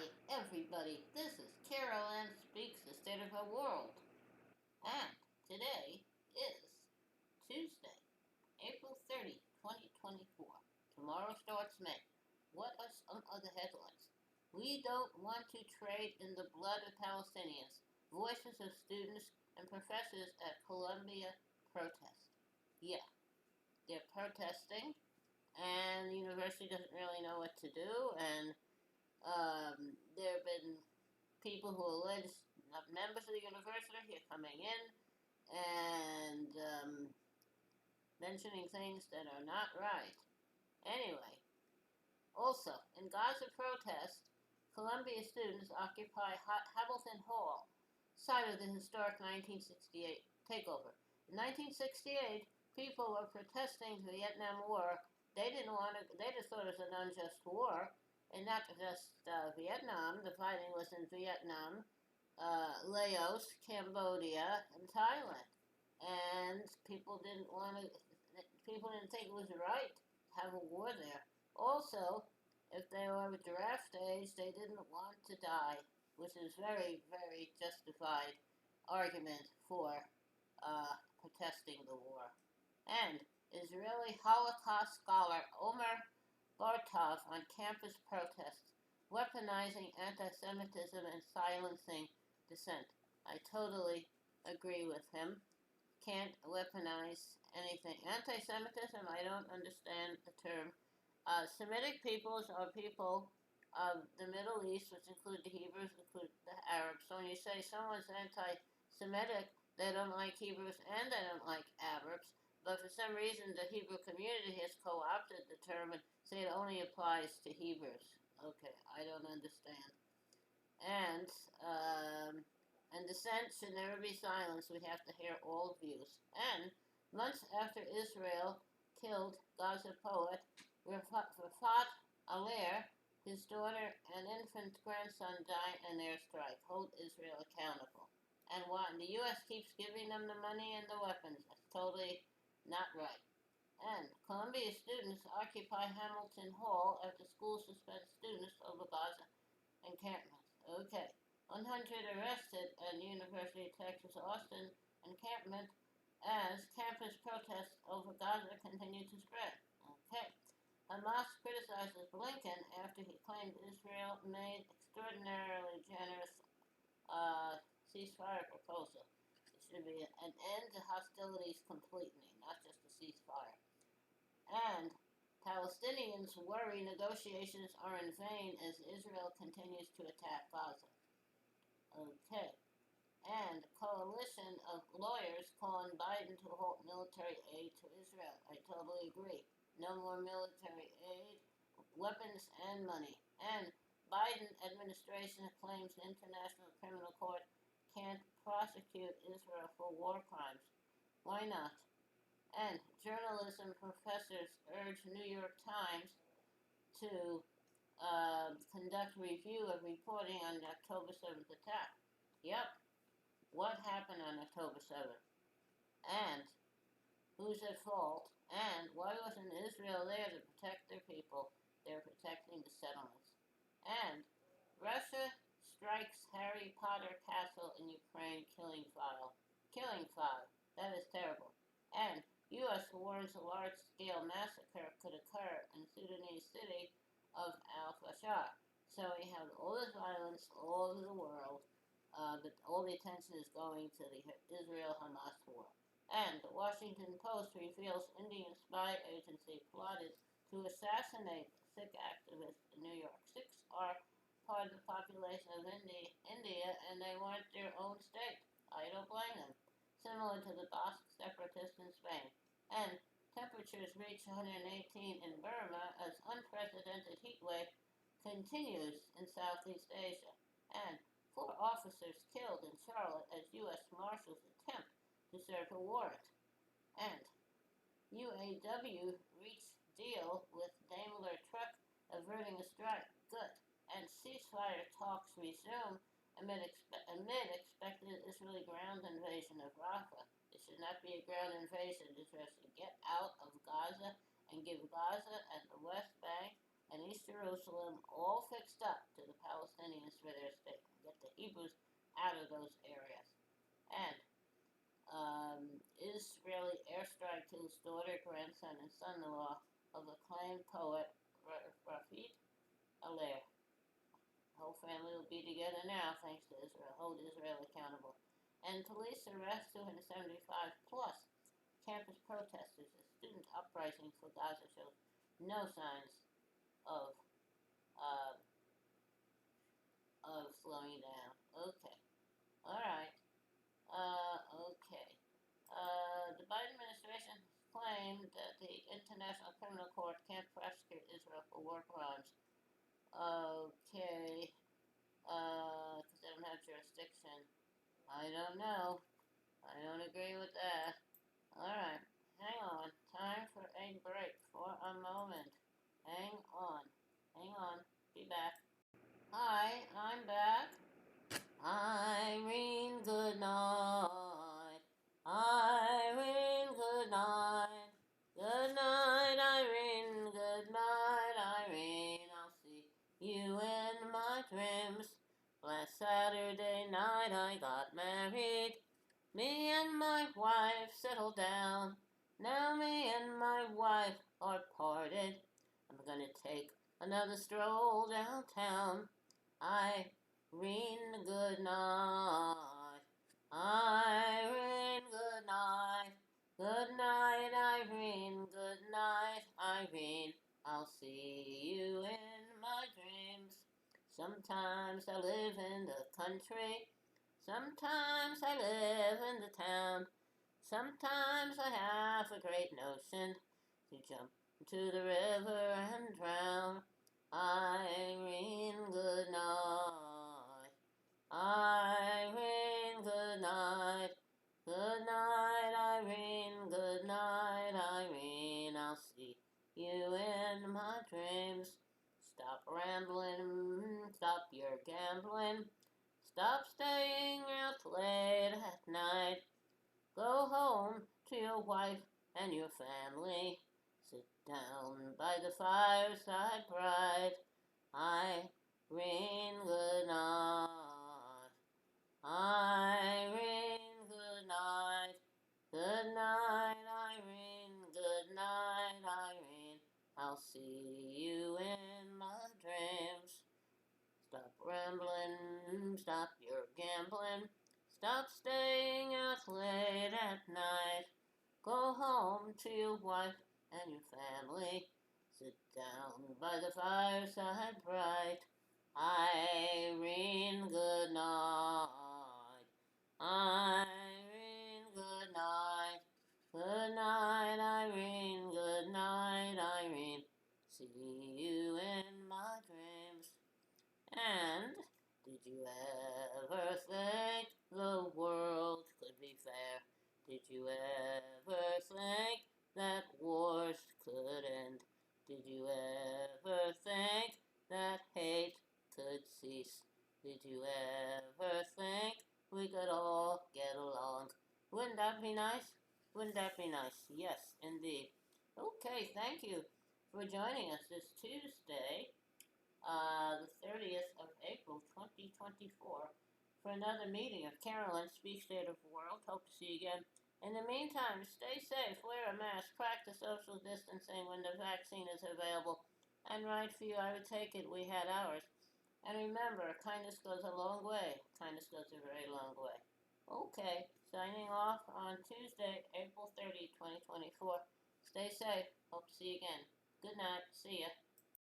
Hi, everybody. This is Carol Ann Speaks the State of Her World. And today is Tuesday, April 30, 2024. Tomorrow starts May. What are some of the headlines? We don't want to trade in the blood of Palestinians. Voices of students and professors at Columbia protest. Yeah, they're protesting, and the university doesn't really know what to do, and there have been people who are alleged not members of the university here coming in and mentioning things that are not right. Anyway, also, in Gaza protest, Columbia students occupy Hamilton Hall, site of the historic 1968 takeover. In 1968, people were protesting the Vietnam War. They didn't want to. They just thought it was an unjust war, and not just Vietnam. The fighting was in Vietnam, Laos, Cambodia, and Thailand, and people didn't want to. People didn't think it was right to have a war there. Also, if they were draft age, they didn't want to die, which is very, very justified argument for protesting the war. And Israeli Holocaust scholar Omer Bartov on campus protests, weaponizing anti-Semitism and silencing dissent. I totally agree with him. Can't weaponize anything. Anti-Semitism, I don't understand the term. Semitic peoples are people of the Middle East, which include the Hebrews, include the Arabs. So when you say someone's anti-Semitic, they don't like Hebrews and they don't like Arabs. But for some reason, the Hebrew community has co-opted the term and say it only applies to Hebrews. Okay, I don't understand. And um, and dissent should never be silenced. We have to hear all views. And months after Israel killed Gaza poet Rafat Alair, his daughter and infant grandson died in an airstrike. Hold Israel accountable. And what? The U.S. keeps giving them the money and the weapons. That's totally not right. And Columbia students occupy Hamilton Hall after school suspends students over Gaza encampment. Okay. 100 arrested at the University of Texas Austin encampment as campus protests over Gaza continue to spread. Okay. Hamas criticizes Blinken after he claimed Israel made extraordinarily generous uh, ceasefire proposal. It should be an end to hostilities completely, not just a ceasefire. And Palestinians worry negotiations are in vain as Israel continues to attack Gaza. Okay. And a coalition of lawyers calling Biden to halt military aid to Israel. I totally agree. No more military aid, weapons, and money. And Biden administration claims the International Criminal Court can't prosecute Israel for war crimes. Why not? And journalism professors urge New York Times to conduct review of reporting on the October 7th attack. Yep, what happened on October 7th? And who's at fault? And why wasn't Israel there to protect their people? They're protecting the settlements. And Russia strikes Harry Potter castle in Ukraine, killing five. Killing five. That is terrible. And U.S. warns a large-scale massacre could occur in Sudanese city of Al-Fashar. So we have all this violence all over the world, but all the attention is going to the Israel-Hamas war. And the Washington Post reveals Indian spy agency plotted to assassinate Sikh activists in New York. Sikhs are part of the population of India, and they want their own state. I don't blame them. Similar to the Basque separatists in Spain. And temperatures reach 118 in Burma as unprecedented heat wave continues in Southeast Asia. And 4 officers killed in Charlotte as U.S. Marshals attempt to serve a warrant. And UAW reached deal with Daimler Truck averting a strike. Good. And ceasefire talks resume amid expected Israeli ground invasion of Rafah. It should not be a ground invasion. Israel should get out of Gaza and give Gaza and the West Bank and East Jerusalem all fixed up to the Palestinians. Hebrews out of those areas. And Israeli airstrike kills daughter, grandson, and son-in-law of acclaimed poet Rafid Allaire. The whole family will be together now, thanks to Israel. Hold Israel accountable. And police arrest 275 plus campus protesters. A student uprising for Gaza shows no signs of uh, slowing down. Okay. All right. Okay. The Biden administration claimed that the International Criminal Court can't prosecute Israel for war crimes. Okay. Because they don't have jurisdiction. I don't know. I don't agree with that. Alright. Hang on. Time for a break for a moment. Hang on. Hang on. Be back. Hi, I'm back. Irene, good night. Irene, good night. Good night, Irene. Good night, Irene. I'll see you in my dreams. Last Saturday night I got married. Me and my wife settled down. Now me and my wife are parted. I'm gonna take another stroll downtown. Irene, good night. Irene, good night. Good night, Irene. Good night, Irene. I'll see you in my dreams. Sometimes I live in the country. Sometimes I live in the town. Sometimes I have a great notion to jump into the river and drown. Irene, good night. Irene, good night. Good night, Irene. Good night, Irene. I'll see you in my dreams. Stop rambling. Stop your gambling. Stop staying out late at night. Go home to your wife and your family. Sit down by the fireside bright. Irene, good night. Irene, good night. Good night, Irene. Good night, Irene. I'll see you in my dreams. Stop rambling, stop your gambling, stop staying out late at night. Go home to your wife and your family. Sit down by the fireside bright. Irene, good night. Irene, good night. Good night, Irene. Good night, Irene. See you in my dreams. And did you ever think the world could be fair? Did you ever think that wars could end? Did you ever think that hate could cease? Did you ever think we could all get along? Wouldn't that be nice? Wouldn't that be nice? Yes, indeed. Okay, thank you for joining us this Tuesday, the 30th of April, 2024, for another meeting of Carolyn Speak State of the World. Hope to see you again. In the meantime, stay safe, wear a mask, practice social distancing when the vaccine is available, and right for you, I would take it, we had ours. And remember, kindness goes a long way. Kindness goes a very long way. Okay, signing off on Tuesday, April 30, 2024. Stay safe. Hope to see you again. Good night. See ya.